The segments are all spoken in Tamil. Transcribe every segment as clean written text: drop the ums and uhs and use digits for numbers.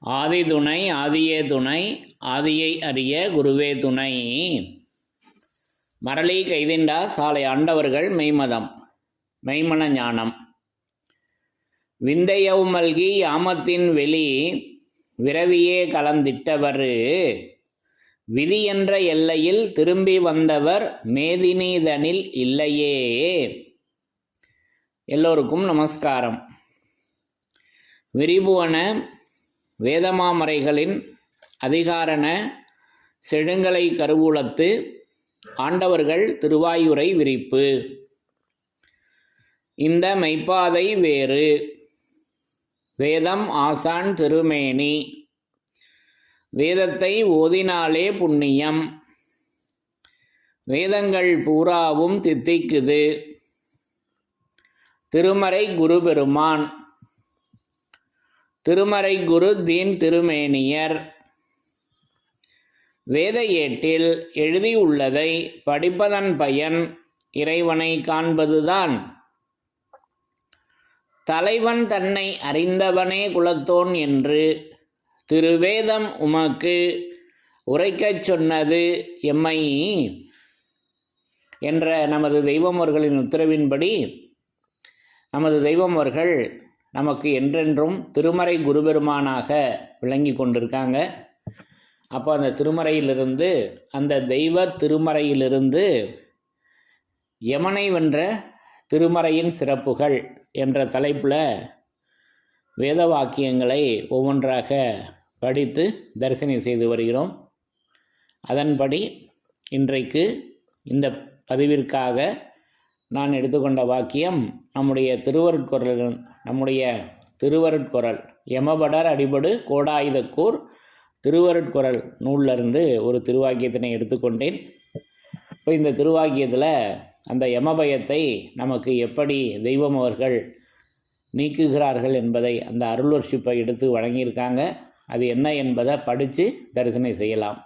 ஆதி துணை ஆதியே துணை ஆதியை அறிய குருவே துணை. மரளி கைதிண்டா சாலை ஆண்டவர்கள் மெய்மதம் மெய்மன ஞானம். விந்தையவு மல்கி யாமத்தின் வெளி விரவியே கலந்திட்டவர் விதி என்ற எல்லையில் திரும்பி வந்தவர் மேதினீதனில் இல்லையே. எல்லோருக்கும் நமஸ்காரம். விரிபுவன வேதமாமறைகளின் அதிகாரண செழுங்கலை கருவூலத்து ஆண்டவர்கள் திருவாயுரை விரிப்பு. இந்த மெய்ப்பாதை வேறு வேதம் ஆசான் திருமேனி. வேதத்தை ஓதினாலே புண்ணியம். வேதங்கள் பூராவும் தித்திக்குது. திருமறை குரு பெருமான் திருமறை குரு தீன் திருமேனியர். வேத ஏட்டில் எழுதியுள்ளதை படிப்பதன் பயன் இறைவனை காண்பதுதான். தலைவன் தன்னை அறிந்தவனே குலத்தோன் என்று திருவேதம் உமக்கு உரைக்கச் சொன்னது எம்மை என்ற நமது தெய்வம் அவர்களின் உத்தரவின்படி நமது தெய்வம் அவர்கள் நமக்கு என்றென்றும் திருமறை குருபெருமானாக விளங்கி கொண்டிருக்காங்க. அப்போ அந்த திருமறையிலிருந்து, அந்த தெய்வ திருமறையிலிருந்து யமனை வென்ற திருமறையின் சிறப்புகள் என்ற தலைப்பில் வேத வாக்கியங்களை ஒவ்வொன்றாக படித்து தரிசனை செய்து வருகிறோம். அதன்படி இன்றைக்கு இந்த பதிவிற்காக நான் எடுத்துக்கொண்ட வாக்கியம் நம்முடைய திருவருட்குரல் யமபடர் அடிபடு கோடாயுதக்கூர் திருவருட்குரல் நூலிலிருந்து ஒரு திருவாக்கியத்தினை எடுத்துக்கொண்டேன். இப்போ இந்த திருவாக்கியத்தில் அந்த யமபயத்தை நமக்கு எப்படி தெய்வம் அவர்கள் நீக்குகிறார்கள் என்பதை அந்த அருள்வர்ஷிப்பை எடுத்து வழங்கியிருக்காங்க. அது என்ன என்பதை படித்து தரிசனை செய்யலாம்.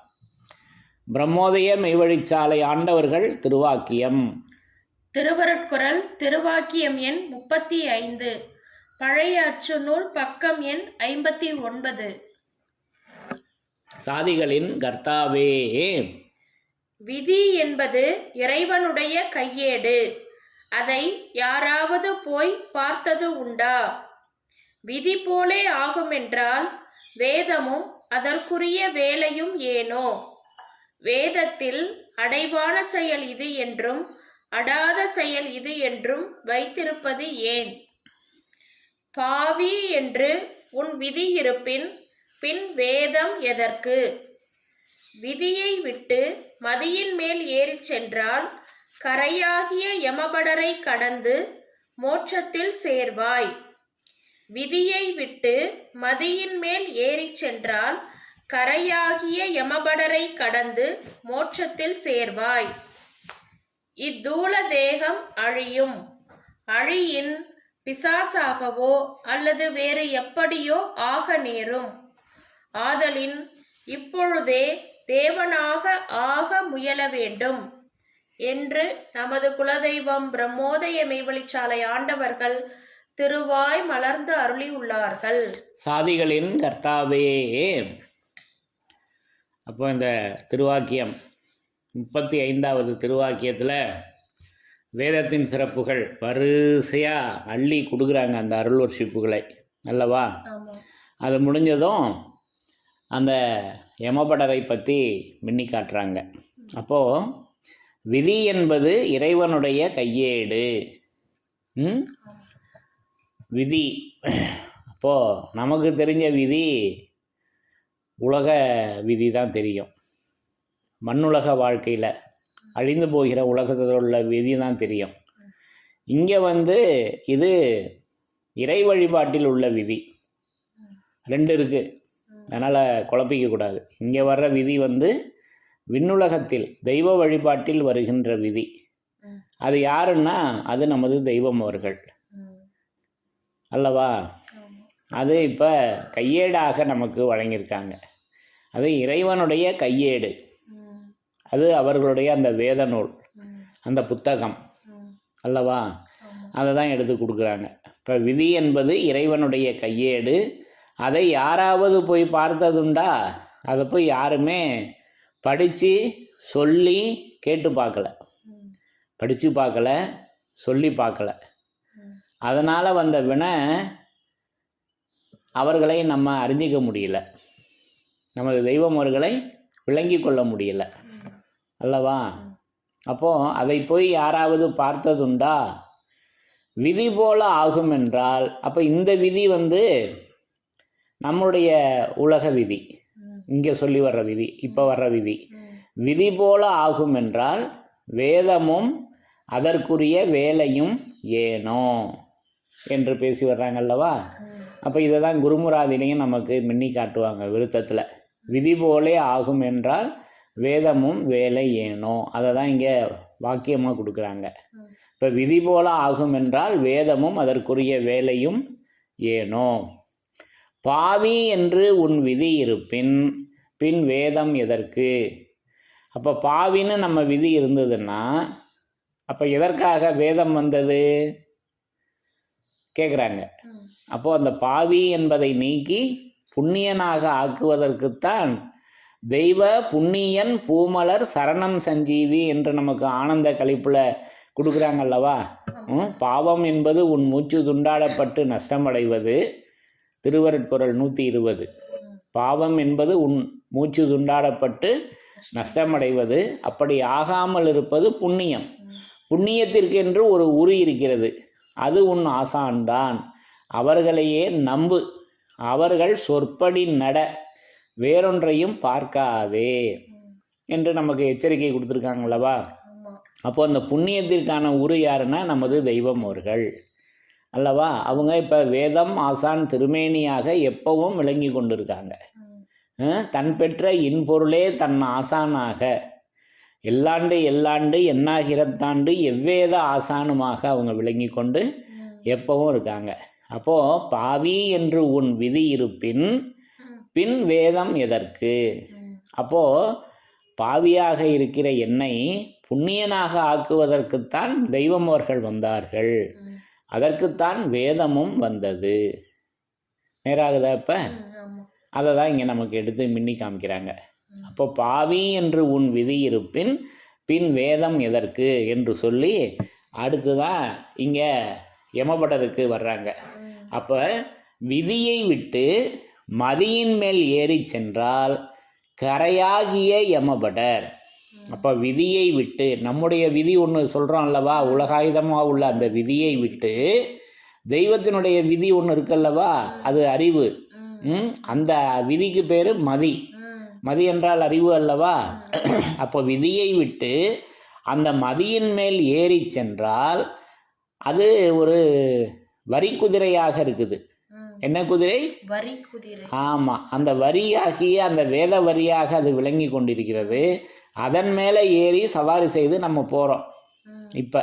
பிரம்மோதய மெய்வழிச்சாலை ஆண்டவர்கள் திருவாக்கியம். திருவருட்குரல் திருவாக்கியம் எண் 35, பழைய அச்சு நூல், பக்கம் எண் 59. சாதிகளின் கர்த்தாவே. விதி என்பது இறைவனுடைய கையேடு. அதை யாராவது போய் பார்த்தது உண்டா? விதி போலே ஆகுமென்றால் வேதமும் அதற்குரிய வேலையும் ஏனோ? வேதத்தில் அடைவான செயல் இது என்றும் அடாத செயல் இது என்றும் வைத்திருப்பது ஏன்? பாவி என்று உன் விதி இருப்பின் பின் வேதம் எதற்கு? விதியை விட்டு மதியின் மேல் ஏறிச் சென்றால் கரையாகிய யமபடரை கடந்து மோட்சத்தில் சேர்வாய். விதியை விட்டு மதியின் மேல் ஏறிச் சென்றால் கரையாகிய யமபடரை கடந்து மோட்சத்தில் சேர்வாய். இத்தூல தேகம் அழியும். அழியின் பிசாசாகவோ அல்லது வேறு எப்படியோ ஆக நேரும். ஆதலின் இப்பொழுதே தேவனாக ஆக முயல வேண்டும் என்று நமது குலதெய்வம் பிரம்மோதய மெய்வழிச்சாலை ஆண்டவர்கள் திருவாய் மலர்ந்து அருளி உள்ளார்கள். சாதிகளின் கர்த்தாவே. அப்போ இந்த திருவாக்கியம் 35வது திருவாக்கியத்தில் வேதத்தின் சிறப்புகள் வரிசையாக அள்ளி கொடுக்குறாங்க, அந்த அருள் வர்ஷிப்புகளை அல்லவா. அது முடிஞ்சதும் அந்த யமபடரை பற்றி மின்னி காட்டுறாங்க. அப்போது விதி என்பது இறைவனுடைய கையேடு. விதி, அப்போது நமக்கு தெரிஞ்ச விதி உலக விதி தான் தெரியும். மண்ணுலக வாழ்க்கையில் அழிந்து போகிற உலகத்தில் உள்ள விதி தான் தெரியும். இங்கே இது இறை வழிபாட்டில் உள்ள விதி. 2 இருக்குது, அதனால் குழப்பிக்கக்கூடாது. இங்கே வர்ற விதி விண்ணுலகத்தில் தெய்வ வழிபாட்டில் வருகின்ற விதி. அது யாருன்னா அது நமது தெய்வம் அவர்கள் அல்லவா. அது இப்போ கையேடாக நமக்கு வழங்கியிருக்காங்க. அது இறைவனுடைய கையேடு. அது அவர்களுடைய அந்த வேத நூல், அந்த புத்தகம் அல்லவா. அதை தான் எடுத்து கொடுக்குறாங்க. இப்போ விதி என்பது இறைவனுடைய கையேடு. அதை யாராவது போய் பார்த்ததுண்டா? அதை போய் யாருமே படித்து சொல்லி கேட்டு பார்க்கல, படித்து பார்க்கல, சொல்லி பார்க்கல. அதனால் வந்த வினை அவர்களை நம்ம அறிஞ்சிக்க முடியல, நமது தெய்வம் அவர்களை விளங்கி கொள்ள முடியல அல்லவா? அப்போது அதை போய் யாராவது பார்த்ததுண்டா? விதி போல ஆகும் என்றால், அப்போ இந்த விதி நம்முடைய உலக விதி, இங்கே சொல்லி வர்ற விதி, இப்போ வர்ற விதி. விதி போல ஆகும் என்றால் வேதமும் அதற்குரிய வேலையும் ஏனோ என்று பேசி வர்றாங்கல்லவா? அப்போ இதை தான் குருமுராதிலையும் நமக்கு மின்னி காட்டுவாங்க விருத்தத்தில். விதி போலே ஆகும் என்றால் வேதமும் வேலை ஏனோ, அதை தான் இங்கே வாக்கியமாக கொடுக்குறாங்க. இப்போ விதி போல ஆகும் என்றால் வேதமும் அதற்குரிய வேலையும் ஏனோ. பாவி என்று உன் விதி இருப்பின் பின் வேதம் எதற்கு? அப்போ பாவின்னு நம்ம விதி இருந்ததுன்னா அப்போ எதற்காக வேதம் வந்தது கேட்குறாங்க. அப்போது அந்த பாவி என்பதை நீக்கி புண்ணியனாக ஆக்குவதற்குத்தான் தெய்வ புண்ணியன் பூமலர் சரணம் சஞ்சீவி என்று நமக்கு ஆனந்த கழிப்பில் கொடுக்குறாங்கல்லவா? பாவம் என்பது உன் மூச்சு துண்டாடப்பட்டு நஷ்டமடைவது, திருவருட்குறள் 120. பாவம் என்பது உன் மூச்சு துண்டாடப்பட்டு நஷ்டமடைவது, அப்படி ஆகாமல் இருப்பது புண்ணியம். புண்ணியத்திற்கென்று ஒரு உரு இருக்கிறது, அது உன் ஆசான்தான். அவர்களையே நம்பு, அவர்கள் சொற்படி நட, வேறொன்றையும் பார்க்காதே என்று நமக்கு எச்சரிக்கை கொடுத்துருக்காங்களவா? அப்போ அந்த புண்ணியத்திற்கான உரு யாருன்னா நமது தெய்வம் அவர்கள் அல்லவா? அவங்க இப்போ வேதம் ஆசான் திருமேனியாக எப்பவும் விளங்கி கொண்டிருக்காங்க. தன் பெற்ற இன்பொருளே தன் ஆசானாக எல்லாண்டு எல்லாண்டு எண்ணாயிரத்தாண்டு எவ்வேத ஆசானுமாக அவங்க விளங்கி கொண்டு எப்பவும் இருக்காங்க. அப்போது பாவி என்று உன் விதி இருப்பின் பின் வேதம் எதற்கு? அப்போது பாவியாக இருக்கிற என்னை புண்ணியனாக ஆக்குவதற்குத்தான் தெய்வம் அவர்கள் வந்தார்கள், அதற்குத்தான் வேதமும் வந்தது. நேராகுதா? இப்போ அதை தான் இங்கே நமக்கு எடுத்து மின்னி காமிக்கிறாங்க. அப்போ பாவி என்று உன் விதி இருப்பின் பின் வேதம் எதற்கு என்று சொல்லி அடுத்து தான் இங்கே யமபடருக்கு வர்றாங்க. அப்போ விதியை விட்டு மதியின் மேல் ஏறி சென்றால் கரையாகிய யமபடர். அப்போ விதியை விட்டு, நம்முடைய விதி ஒன்று சொல்கிறோம் அல்லவா, உலகாயுதமாக உள்ள அந்த விதியை விட்டு தெய்வத்தினுடைய விதி ஒன்று இருக்கல்லவா, அது அறிவு. அந்த விதிக்கு பேர் மதி. மதி என்றால் அறிவு அல்லவா? அப்போ விதியை விட்டு அந்த மதியின் மேல் ஏறி சென்றால் அது ஒரு வரி குதிரையாக இருக்குது. என்ன குதிரை? வரி குதிரை. ஆமாம், அந்த வரியாகிய அந்த வேத வரியாக அது விளங்கி கொண்டிருக்கிறது. அதன் மேலே ஏறி சவாரி செய்து நம்ம போகிறோம். இப்போ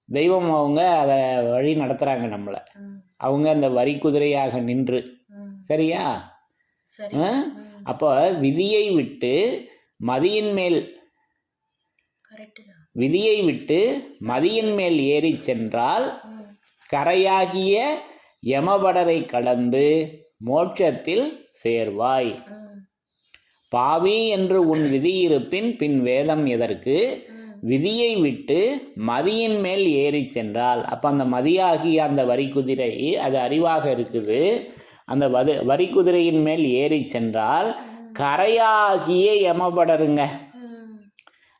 தெய்வம் அவங்க அதை வழி நடத்துகிறாங்க நம்மளை. அவங்க அந்த வரி குதிரையாக நின்று, சரியா? அப்போ விதியை விட்டு மதியின் மேல் ஏறி சென்றால் கரையாகிய யமபடரை கடந்து மோட்சத்தில் சேர்வாய். பாவி என்று உன் விதி இருப்பின் பின் வேதம் எதற்கு? விதியை விட்டு மதியின் மேல் ஏறி சென்றால், அப்போ அந்த மதியாகிய அந்த வரி குதிரை அது அறிவாக இருக்குது. அந்த வரி குதிரையின் மேல் ஏறி சென்றால் கரையாகிய யமபடருங்க.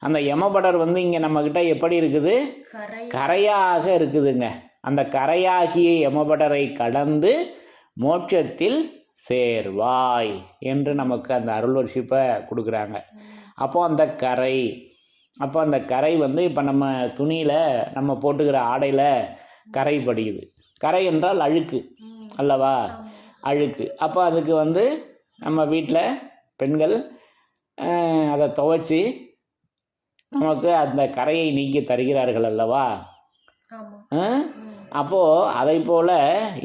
அந்த யமபடர் இங்கே நம்மக்கிட்ட எப்படி இருக்குது? கரையாக இருக்குதுங்க. அந்த கரையாகிய யமபடரை கடந்து மோட்சத்தில் சேர்வாய் என்று நமக்கு அந்த அருள் வர்ஷிப்பை கொடுக்குறாங்க. அப்போது அந்த கரை இப்போ நம்ம துணியில் நம்ம போட்டுக்கிற ஆடையில் கரை படியுது. கரை என்றால் அழுக்கு அல்லவா? அழுக்கு. அப்போ அதுக்கு நம்ம வீட்டில் பெண்கள் அதை துவைச்சி நமக்கு அந்த கரையை நீக்கி தருகிறார்கள் அல்லவா? அப்போது அதை போல்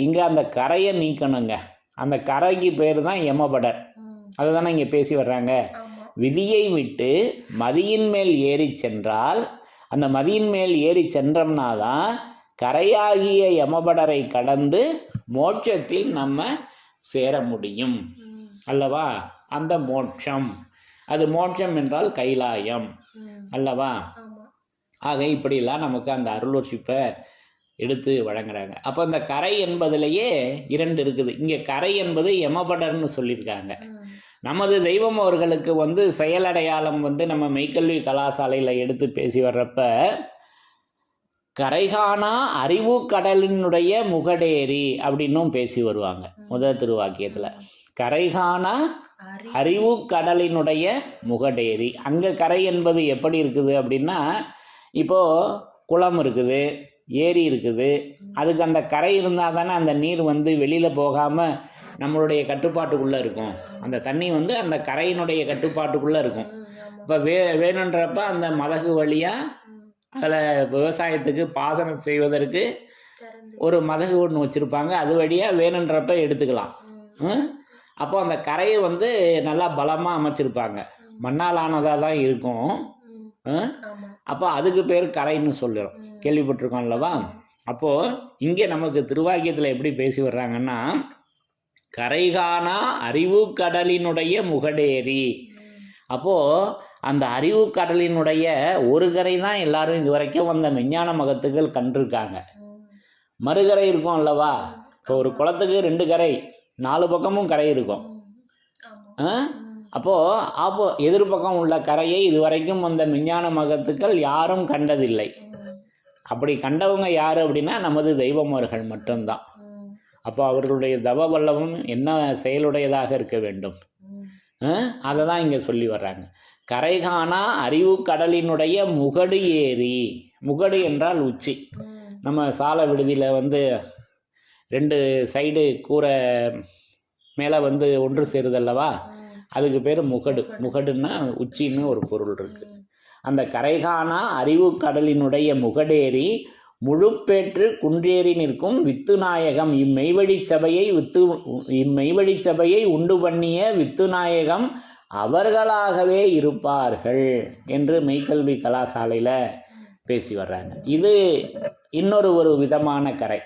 இங்கே அந்த கரையை நீக்கணுங்க. அந்த கரைக்கு பேர் தான் யமபடர். அதை தானே இங்கே பேசி வர்றாங்க. விதியை விட்டு மதியின் மேல் ஏறி சென்றால், அந்த மதியின் மேல் ஏறி சென்றோம்னா தான் கரையாகிய யமபடரை கடந்து மோட்சத்தில் நம்ம சேர முடியும் அல்லவா? அந்த மோட்சம், அது மோட்சம் என்றால் கைலாயம் அல்லவா? ஆக இப்படிலாம் நமக்கு அந்த அருளோர்ஷிப்பை எடுத்து வழங்குறாங்க. அப்போ இந்த கரை என்பதிலேயே 2 இருக்குது. இங்கே கரை என்பது யமபடர்னு சொல்லியிருக்காங்க. நமது தெய்வம் அவர்களுக்கு செயலடையாளம் நம்ம மெய்க்கல்வி கலாசாலையில் எடுத்து பேசி வர்றப்ப கரைகாணா அறிவு கடலினுடைய முகடேரி அப்படின்னும் பேசி வருவாங்க. முதல் திருவாக்கியத்தில் கரைகாணா அறிவு கடலினுடைய முகடேரி. அங்கே கரை என்பது எப்படி இருக்குது அப்படின்னா, இப்போது குளம் இருக்குது, ஏரி இருக்குது, அதுக்கு அந்த கரை இருந்தால் தானே அந்த நீர் வெளியில் போகாமல் நம்மளுடைய கட்டுப்பாட்டுக்குள்ளே இருக்கும். அந்த தண்ணி அந்த கரையினுடைய கட்டுப்பாட்டுக்குள்ளே இருக்கும். இப்போ வேணுன்றப்ப அந்த மதகு வழியாக அதில் விவசாயத்துக்கு பாசனம் செய்வதற்கு ஒரு மதகு ஒன்று வச்சுருப்பாங்க. அது வழியாக வேணுன்றப்ப எடுத்துக்கலாம். அப்போ அந்த கரையை நல்லா பலமாக அமைச்சிருப்பாங்க. மண்ணால் ஆனதாக தான் இருக்கும். அப்போ அதுக்கு பேர் கரைன்னு சொல்லுறோம், கேள்விப்பட்டிருக்கோம் அல்லவா? அப்போது இங்கே நமக்கு திருவாக்கியத்தில் எப்படி பேசி வர்றாங்கன்னா, கரைகாணா அறிவு கடலினுடைய முகடேரி. அப்போது அந்த அறிவு கடலினுடைய ஒரு கரை தான் எல்லாரும் இது வரைக்கும் வந்த விஞ்ஞான மகத்துகள் கண்டிருக்காங்க. மறுகரை இருக்கும் அல்லவா? இப்போ ஒரு குளத்துக்கு 2 கரை, 4 பக்கமும் கரை இருக்கும். அப்போது எதிர்பக்கம் உள்ள கரையை இதுவரைக்கும் வந்த விஞ்ஞான மகத்துக்கள் யாரும் கண்டதில்லை. அப்படி கண்டவங்க யார் அப்படின்னா நமது தெய்வமர்கள் மட்டும்தான். அப்போ அவர்களுடைய தவ வல்லமும் என்ன செயலுடையதாக இருக்க வேண்டும், அதை தான் இங்கே சொல்லி வர்றாங்க. கரைகாணா அறிவு கடலினுடைய முகடு ஏரி. முகடு என்றால் உச்சி. நம்ம சால விடுதியில் 2 சைடு கூரை மேலே ஒன்று சேருதல்லவா, அதுக்கு பேர் முகடு. முகடுன்னா உச்சின்னு ஒரு பொருள் இருக்குது. அந்த கரைகாணா அறிவு கடலினுடைய முகடேரி முழுப்பேற்று குன்றேறி நிற்கும் வித்துநாயகம் இம்மெய்வழி சபையை உண்டு பண்ணிய வித்துநாயகம் அவர்களாகவே இருப்பார்கள் என்று மெய்க்கல்வி கலாசாலையில் பேசி வர்றாங்க. இது ஒரு விதமான கரை.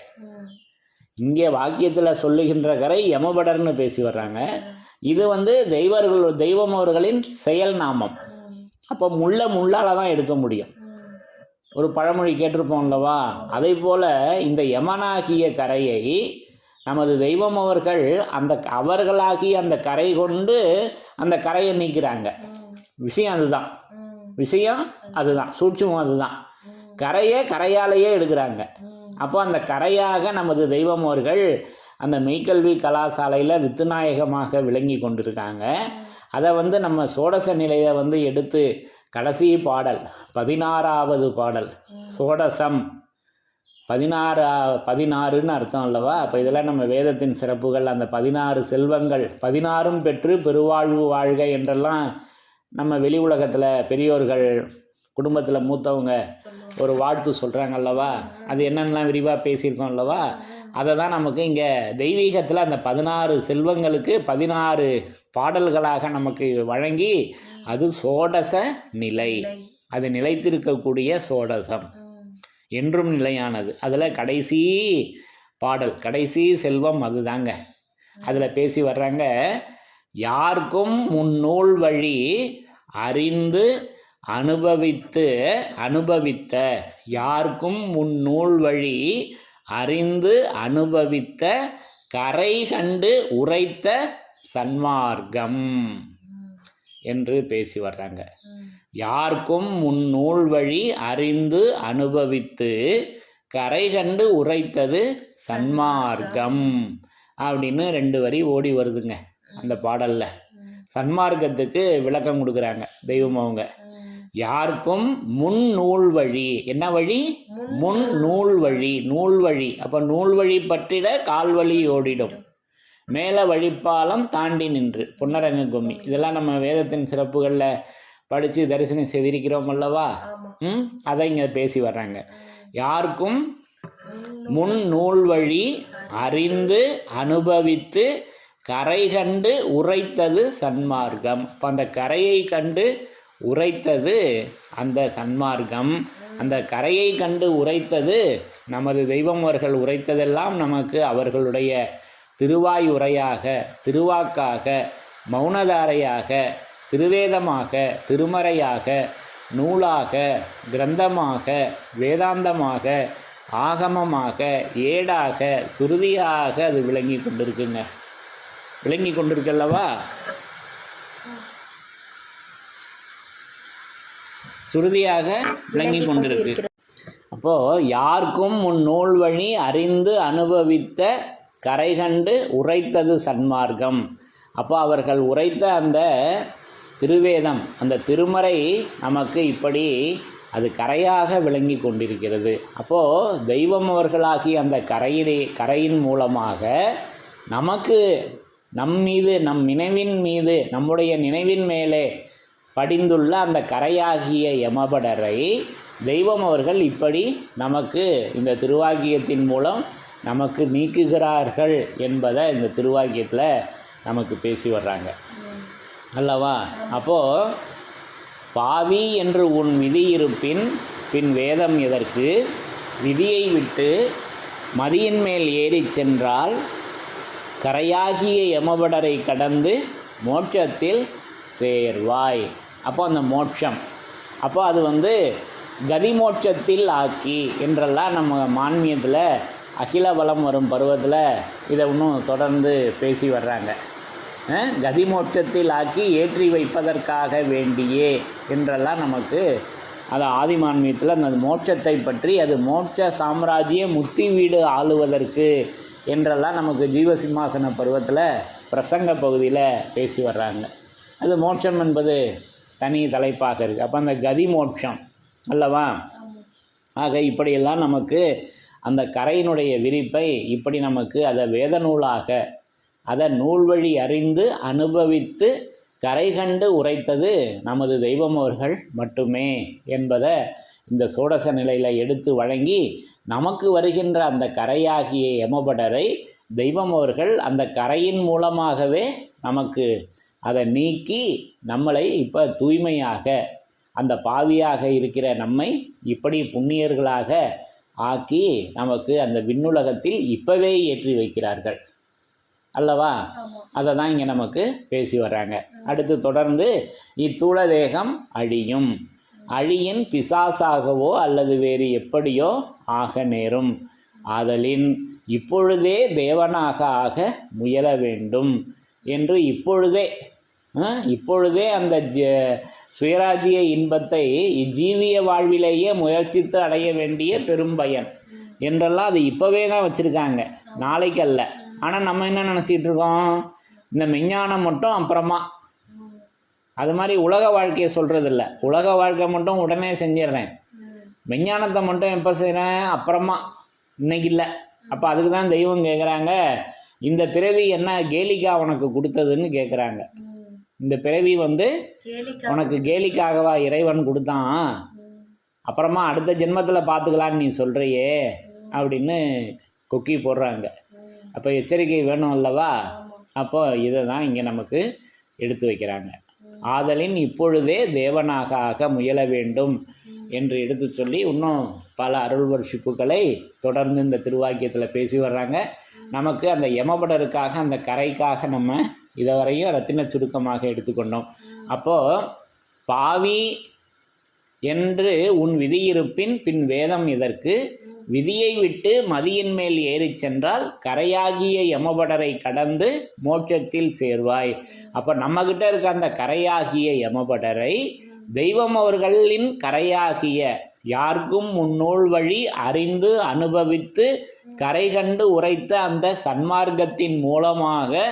இங்கே வாக்கியத்தில் சொல்லுகின்ற கரை யமபடர்னு பேசி வர்றாங்க. இது தெய்வம் அவர்களின் செயல் நாமம். அப்போ முள்ளால் தான் எடுக்க முடியும். ஒரு பழமொழி கேட்டிருப்போம் அல்லவா? அதை போல் இந்த யமனாகிய கரையை நமது தெய்வம் அவர்கள் அவர்களாகிய அந்த கரை கொண்டு அந்த கரையை நீக்கிறாங்க. விஷயம் அதுதான், சூட்சுமம் அதுதான். கரையாலேயே எடுக்கிறாங்க. அப்போ அந்த கரையாக நமது தெய்வம் அவர்கள் அந்த மெய்க்கல்வி கலாசாலையில் வித்துநாயகமாக விளங்கி கொண்டிருக்காங்க. அதை நம்ம சோடச நிலையை எடுத்து கடைசி பாடல் 16வது பாடல், சோடசம் 16ன்னு அர்த்தம் அல்லவா? அப்போ இதெல்லாம் நம்ம வேதத்தின் சிறப்புகள். அந்த 16 செல்வங்கள் 16ம் பெற்று பெருவாழ்வு வாழ்க என்றெல்லாம் நம்ம வெளி உலகத்தில் பெரியோர்கள் குடும்பத்தில் மூத்தவங்க ஒரு வாழ்த்து சொல்கிறாங்க அல்லவா? அது என்னென்னலாம் விரிவாக பேசியிருக்கோம் அல்லவா? அதை தான் நமக்கு இங்கே தெய்வீகத்தில் அந்த 16 செல்வங்களுக்கு 16 பாடல்களாக நமக்கு வழங்கி, அது சோடச நிலை, அது நிலைத்திருக்கக்கூடிய சோடசம், என்றும் நிலையானது. அதில் கடைசி பாடல், கடைசி செல்வம் அதுதாங்க. அதில் பேசி வர்றாங்க, யாருக்கும் முன்னூல் வழி அறிந்து அனுபவித்த யாருக்கும் முன்னூல் வழி அறிந்து அனுபவித்த கரை கண்டு உரைத்த சன்மார்க்கம் என்று பேசி வர்றாங்க. யாருக்கும் முன்னூல் வழி அறிந்து அனுபவித்து கரை கண்டு உரைத்தது சன்மார்க்கம் அப்படின்னு 2 வரி ஓடி வருதுங்க அந்த பாடலில். சன்மார்க்கத்துக்கு விளக்கம் கொடுக்குறாங்க தெய்வம் அவங்க. யாருக்கும் முன் நூல் வழி, என்ன வழி? முன் நூல் வழி, நூல் வழி. அப்போ நூல் வழி பற்றிட கால்வழி ஓடிடும், மேலே வழிப்பாலம் தாண்டி நின்று, பொன்னரங்க கும்மி. இதெல்லாம் நம்ம வேதத்தின் சிறப்புகளில் படித்து தரிசனம் செய்திருக்கிறோம் அல்லவா? அதை இங்கே பேசி வர்றாங்க. யாருக்கும் முன் நூல் வழி அறிந்து அனுபவித்து கரை கண்டு உரைத்தது சன்மார்க்கம். இப்போ அந்த கரையை கண்டு உரைத்தது அந்த சன்மார்க்கம். அந்த கரையை கண்டு உரைத்தது நமது தெய்வம் அவர்கள் உரைத்ததெல்லாம் நமக்கு அவர்களுடைய திருவாயுரையாக, திருவாக்காக, மௌனதாரையாக, திருவேதமாக, திருமறையாக, நூலாக, கிரந்தமாக, வேதாந்தமாக, ஆகமமாக, ஏடாக, சுருதியாக அது விளங்கி கொண்டிருக்குங்க. விளங்கி கொண்டிருக்கல்லவா? சுருதியாக விளங்கி கொண்டிருக்கு. அப்போது யாருக்கும் முன் நூல் வழி அறிந்து அனுபவித்த கரைகண்டு உரைத்தது சன்மார்க்கம். அப்போ அவர்கள் உரைத்த அந்த திருவேதம், அந்த திருமறை நமக்கு இப்படி அது கரையாக விளங்கி கொண்டிருக்கிறது. அப்போது தெய்வம் அவர்களாகிய அந்த கரையின் மூலமாக நமக்கு நம் மீது, நம் நினைவின் மீது, நம்முடைய நினைவின் மேலே படிந்துள்ள அந்த கரையாகிய யமபடரை தெய்வம் அவர்கள் இப்படி நமக்கு இந்த திருவாக்கியத்தின் மூலம் நமக்கு நீக்குகிறார்கள் என்பதை இந்த திருவாக்கியத்தில் நமக்கு பேசி வர்றாங்க அல்லவா? அப்போது பாவி என்று உன் விதி இருப்பின் பின் வேதம் எதற்கு? விதியை விட்டு மதியின் மேல் ஏறிச் சென்றால் கரையாகிய யமபடரை கடந்து மோட்சத்தில் சேர்வாய். அப்போ அந்த மோட்சம், அப்போ அது கதி மோட்சத்தில் ஆக்கி என்றெல்லாம் நம்ம மான்மியத்தில் அகில பலம் வரும் பருவத்தில் இதை இன்னும் தொடர்ந்து பேசி வர்றாங்க. கதி மோட்சத்தில் ஆக்கி ஏற்றி வைப்பதற்காக வேண்டியே என்றெல்லாம் நமக்கு அது ஆதிமான்மியத்தில் அந்த மோட்சத்தை பற்றி, அது மோட்ச சாம்ராஜ்ய முத்தி வீடு ஆளுவதற்கு என்றெல்லாம் நமக்கு ஜீவசிம்மாசன பருவத்தில் பிரசங்க பகுதியில் பேசி வர்றாங்க. அது மோட்சம் என்பது தனி தலைப்பாக இருக்குது. அப்போ அந்த கதி மோட்சம் அல்லவா? ஆக இப்படியெல்லாம் நமக்கு அந்த கரையினுடைய விரிப்பை இப்படி நமக்கு அதை வேத நூலாக, அதை நூல் வழி அறிந்து அனுபவித்து கரை கண்டு உரைத்தது நமது தெய்வம் அவர்கள் மட்டுமே என்பதை இந்த சோடச நிலையில் எடுத்து வழங்கி நமக்கு வருகின்ற அந்த கரையாகிய யமபடரை தெய்வம் அவர்கள் அந்த கரையின் மூலமாகவே நமக்கு அதை நீக்கி நம்மளை இப்போ தூய்மையாக, அந்த பாவியாக இருக்கிற நம்மை இப்படி புண்ணியர்களாக ஆக்கி நமக்கு அந்த விண்ணுலகத்தில் இப்போவே ஏற்றி வைக்கிறார்கள் அல்லவா? அதை தான் இங்கே நமக்கு பேசி வர்றாங்க. அடுத்து தொடர்ந்து இத்தூள தேகம் அழியும், அழியின் பிசாசாகவோ அல்லது வேறு எப்படியோ ஆக நேரும். ஆதலின் இப்பொழுதே தேவனாக ஆக முயல வேண்டும் என்று இப்பொழுதே அந்த சுயராஜ்ய இன்பத்தை இஜீவிய வாழ்விலேயே முயற்சித்து அடைய வேண்டிய பெரும் பயன் என்றெல்லாம் அது இப்போவே தான் வச்சுருக்காங்க, நாளைக்கு அல்ல. ஆனால் நம்ம என்ன நினச்சிட்டு இருக்கோம்? இந்த மெஞ்ஞானம் மட்டும் அப்புறமா, அது மாதிரி உலக வாழ்க்கையை சொல்கிறதில்ல. உலக வாழ்க்கை மட்டும் உடனே செஞ்சிடுறேன், மெஞ்ஞானத்தை மட்டும் எப்போ செய்கிறேன்? அப்புறமா, இன்னைக்கு இல்லை. அப்போ அதுக்கு தான் தெய்வம் கேட்குறாங்க, இந்த பிறவி என்ன கேலிக்கா உனக்கு கொடுத்ததுன்னு கேட்குறாங்க. இந்த பிறவி உனக்கு கேலிக்காகவா இறைவன் கொடுத்தான்? அப்புறமா அடுத்த ஜென்மத்தில் பார்த்துக்கலான்னு நீ சொல்கிறியே அப்படின்னு கொக்கி போடுறாங்க. அப்போ எச்சரிக்கை வேணும் அல்லவா? அப்போ இதை தான் இங்கே நமக்கு எடுத்து வைக்கிறாங்க. ஆதலின் இப்பொழுதே தேவனாக ஆக முயல வேண்டும் என்று எடுத்து சொல்லி இன்னும் பல அருள் வர்ஷிப்புகளை தொடர்ந்து இந்த திருவாக்கியத்தில் பேசி வர்றாங்க. நமக்கு அந்த யமபடருக்காக, அந்த கரைக்காக நம்ம இதை வரையும் ரத்தின சுருக்கமாக எடுத்துக்கொண்டோம். அப்போது பாவி என்று உன் விதியிருப்பின் பின் வேதம் எதற்கு? விதியை விட்டு மதியின் மேல் ஏறிச் சென்றால் கரையாகிய யமபடரை கடந்து மோட்சத்தில் சேர்வாய். அப்போ நம்மக்கிட்ட இருக்க அந்த கரையாகிய யமபடரை தெய்வம் அவர்களின் கரையாகிய, யாருக்கும் முன்னூல் வழி அறிந்து அனுபவித்து கரை கண்டு உரைத்த அந்த சன்மார்க்கத்தின் மூலமாக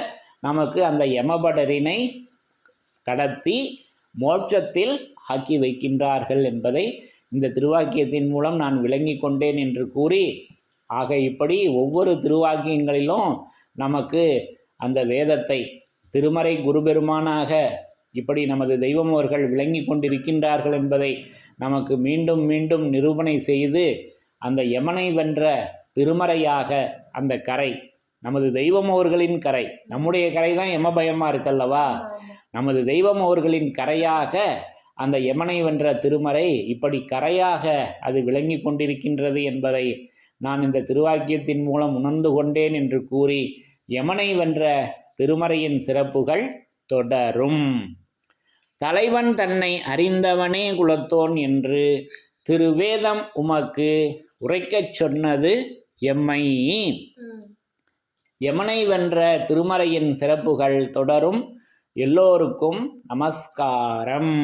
நமக்கு அந்த யமபடரினை கடத்தி மோட்சத்தில் ஆக்கி வைக்கின்றார்கள் என்பதை இந்த திருவாக்கியத்தின் மூலம் நான் விளங்கி கொண்டேன் என்று கூறி, ஆக இப்படி ஒவ்வொரு திருவாக்கியங்களிலும் நமக்கு அந்த வேதத்தை திருமறை குருபெருமானாக இப்படி நமது தெய்வம் அவர்கள் விளங்கி கொண்டிருக்கின்றார்கள் என்பதை நமக்கு மீண்டும் மீண்டும் நிரூபணை செய்து, அந்த யமனை வென்ற திருமறையாக அந்த கரை, நமது தெய்வம் அவர்களின் கரை, நம்முடைய கரை தான் யம பயமாக இருக்கல்லவா, நமது தெய்வம் அவர்களின் கரையாக அந்த யமனை வென்ற திருமறை இப்படி கரையாக அது விளங்கி கொண்டிருக்கின்றது என்பதை நான் இந்த திருவாக்கியத்தின் மூலம் உணர்ந்து கொண்டேன் என்று கூறி, யமனை வென்ற திருமறையின் சிறப்புகள் தொடரும். தலைவன் தன்னை அறிந்தவனே குலத்தோன் என்று திருவேதம் உமக்கு உரைக்கச் சொன்னது எம்மை. யமனை வென்ற திருமறையின் சிறப்புகள் தொடரும். எல்லோருக்கும் நமஸ்காரம்.